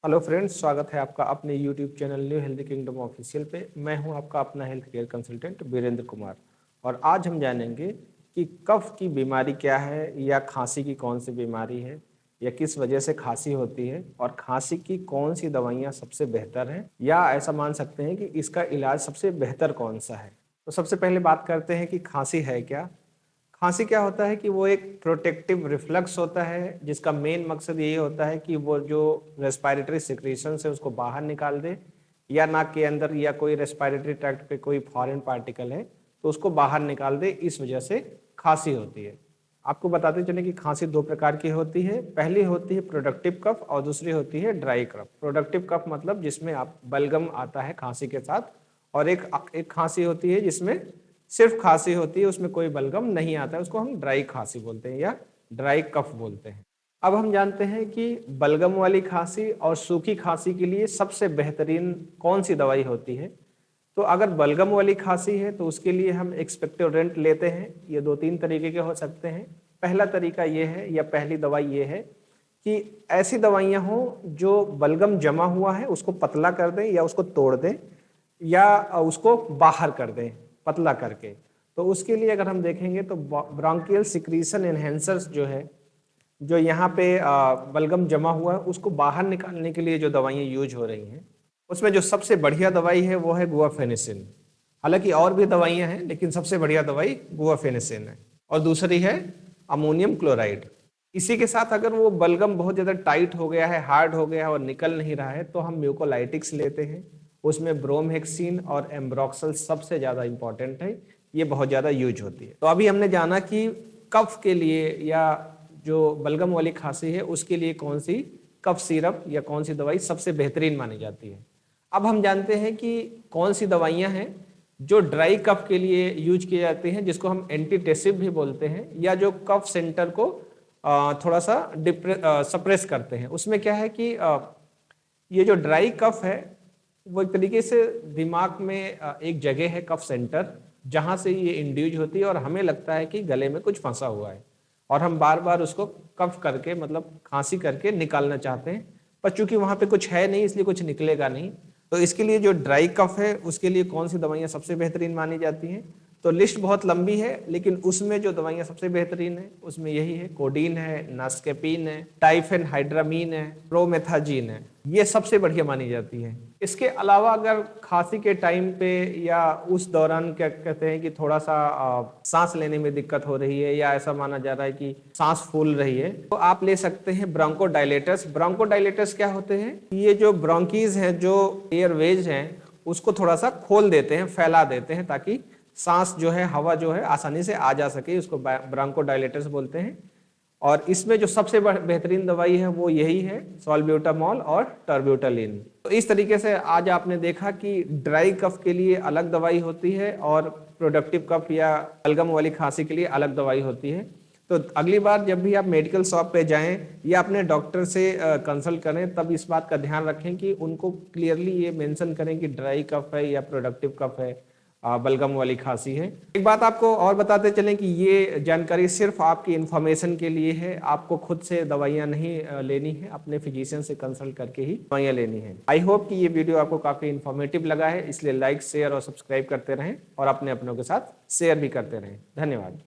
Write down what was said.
Hello friends, स्वागत है आपका अपने YouTube channel New Health Kingdom official पे। मैं हूं आपका अपना health care consultant Virendra Kumar. और आज हम जानेंगे कि कफ की बीमारी क्या है, या खांसी की कौन सी बीमारी है, या किस वजह से खांसी होती है, और खांसी की कौन सी दवाइयाँ सबसे बेहतर हैं, या ऐसा मान सकते हैं कि इसका इलाज सबसे बेहतर कौन सा है। तो सबसे पहले बात करते हैं कि खांसी है क्या। खांसी क्या होता है कि वो एक प्रोटेक्टिव रिफ्लक्स होता है, जिसका मेन मकसद यही होता है कि वो जो रेस्पिरेटरी सिक्रीशन है उसको बाहर निकाल दे, या नाक के अंदर या कोई रेस्पिरेटरी ट्रैक्ट पे कोई फॉरेन पार्टिकल है तो उसको बाहर निकाल दे। इस वजह से खांसी होती है। आपको बताते चले कि खांसी दो प्रकार की होती है। पहली होती है प्रोडक्टिव कफ और दूसरी होती है ड्राई कफ। प्रोडक्टिव कफ मतलब जिसमें आप बलगम आता है खांसी के साथ, और एक खांसी होती है जिसमें सिर्फ खांसी होती है, उसमें कोई बलगम नहीं आता है, उसको हम ड्राई खांसी बोलते हैं या ड्राई कफ बोलते हैं। अब हम जानते हैं कि बलगम वाली खांसी और सूखी खांसी के लिए सबसे बेहतरीन कौन सी दवाई होती है। तो अगर बलगम वाली खांसी है तो उसके लिए हम एक्सपेक्टोरेंट लेते हैं। ये दो तीन तरीके के हो सकते हैं। पहला तरीका ये है, या पहली दवाई ये है कि ऐसी दवाइयाँ हों जो बलगम जमा हुआ है उसको पतला कर दें, या उसको तोड़ दें, या उसको बाहर कर दें पतला करके। तो उसके लिए अगर हम देखेंगे तो ब्रोंकियल सिक्रीशन एनहेंसर्स जो है, जो यहाँ पे बलगम जमा हुआ है उसको बाहर निकालने के लिए जो दवाइयाँ यूज हो रही हैं, उसमें जो सबसे बढ़िया दवाई है वो है गुआफेनिसिन। हालांकि और भी दवाइयाँ हैं, लेकिन सबसे बढ़िया दवाई गुआफेनिसिन है। और दूसरी है अमोनियम क्लोराइड। इसी के साथ अगर वो बलगम बहुत ज़्यादा टाइट हो गया है, हार्ड हो गया है और निकल नहीं रहा है, तो हम म्यूकोलाइटिक्स लेते हैं। उसमें ब्रोमहेक्सिन और एम्ब्रोक्सल सबसे ज़्यादा इंपॉर्टेंट है, ये बहुत ज़्यादा यूज होती है। तो अभी हमने जाना कि कफ के लिए या जो बलगम वाली खांसी है उसके लिए कौन सी कफ सिरप या कौन सी दवाई सबसे बेहतरीन मानी जाती है। अब हम जानते हैं कि कौन सी दवाइयाँ हैं जो ड्राई कफ के लिए यूज की जाती हैं, जिसको हम एंटीटेसिव भी बोलते हैं, या जो कफ सेंटर को थोड़ा सा सप्रेस करते हैं। उसमें क्या है कि ये जो ड्राई कफ है वो एक तरीके से दिमाग में एक जगह है कफ सेंटर, जहाँ से ये इंड्यूज होती है और हमें लगता है कि गले में कुछ फंसा हुआ है, और हम बार बार उसको कफ करके मतलब खांसी करके निकालना चाहते हैं। पर चूंकि वहाँ पे कुछ है नहीं, इसलिए कुछ निकलेगा नहीं। तो इसके लिए जो ड्राई कफ है उसके लिए कौन सी दवाइयाँ सबसे बेहतरीन मानी जाती हैं, तो लिस्ट बहुत लंबी है, लेकिन उसमें जो दवाइयाँ सबसे बेहतरीन है उसमें यही है। कोडीन है, नास्केपिन है, टाइफेनहाइड्रामीन है, प्रोमेथाजीन है, ये सबसे बढ़िया मानी जाती है। इसके अलावा अगर खांसी के टाइम पे या उस दौरान क्या कहते हैं कि थोड़ा सा सांस लेने में दिक्कत हो रही है, या ऐसा माना जा रहा है कि सांस फूल रही है, तो आप ले सकते हैं ब्रोंकोडायलेटर्स। ब्रोंकोडायलेटर्स क्या होते हैं, ये जो ब्रोंकीज हैं, जो एयरवेज हैं, उसको थोड़ा सा खोल देते हैं, फैला देते हैं, ताकि सांस जो है, हवा जो है आसानी से आ जा सके। उसको ब्रोंकोडायलेटर्स बोलते हैं। और इसमें जो सबसे बेहतरीन दवाई है वो यही है, सॉल्ब्यूटामॉल और टर्ब्यूटालिन। तो इस तरीके से आज आपने देखा कि ड्राई कफ के लिए अलग दवाई होती है और प्रोडक्टिव कफ या बलगम वाली खांसी के लिए अलग दवाई होती है। तो अगली बार जब भी आप मेडिकल शॉप पे जाएं या अपने डॉक्टर से कंसल्ट करें, तब इस बात का ध्यान रखें कि उनको क्लियरली ये मेंशन करें कि ड्राई कफ है या प्रोडक्टिव कफ है, बलगम वाली खांसी है। एक बात आपको और बताते चलें कि ये जानकारी सिर्फ आपकी इंफॉर्मेशन के लिए है। आपको खुद से दवाइयाँ नहीं लेनी है, अपने फिजिशियन से कंसल्ट करके ही दवाइयाँ लेनी है। आई होप कि ये वीडियो आपको काफ़ी इन्फॉर्मेटिव लगा है, इसलिए लाइक, शेयर और सब्सक्राइब करते रहें, और अपने अपनों के साथ शेयर भी करते रहें। धन्यवाद।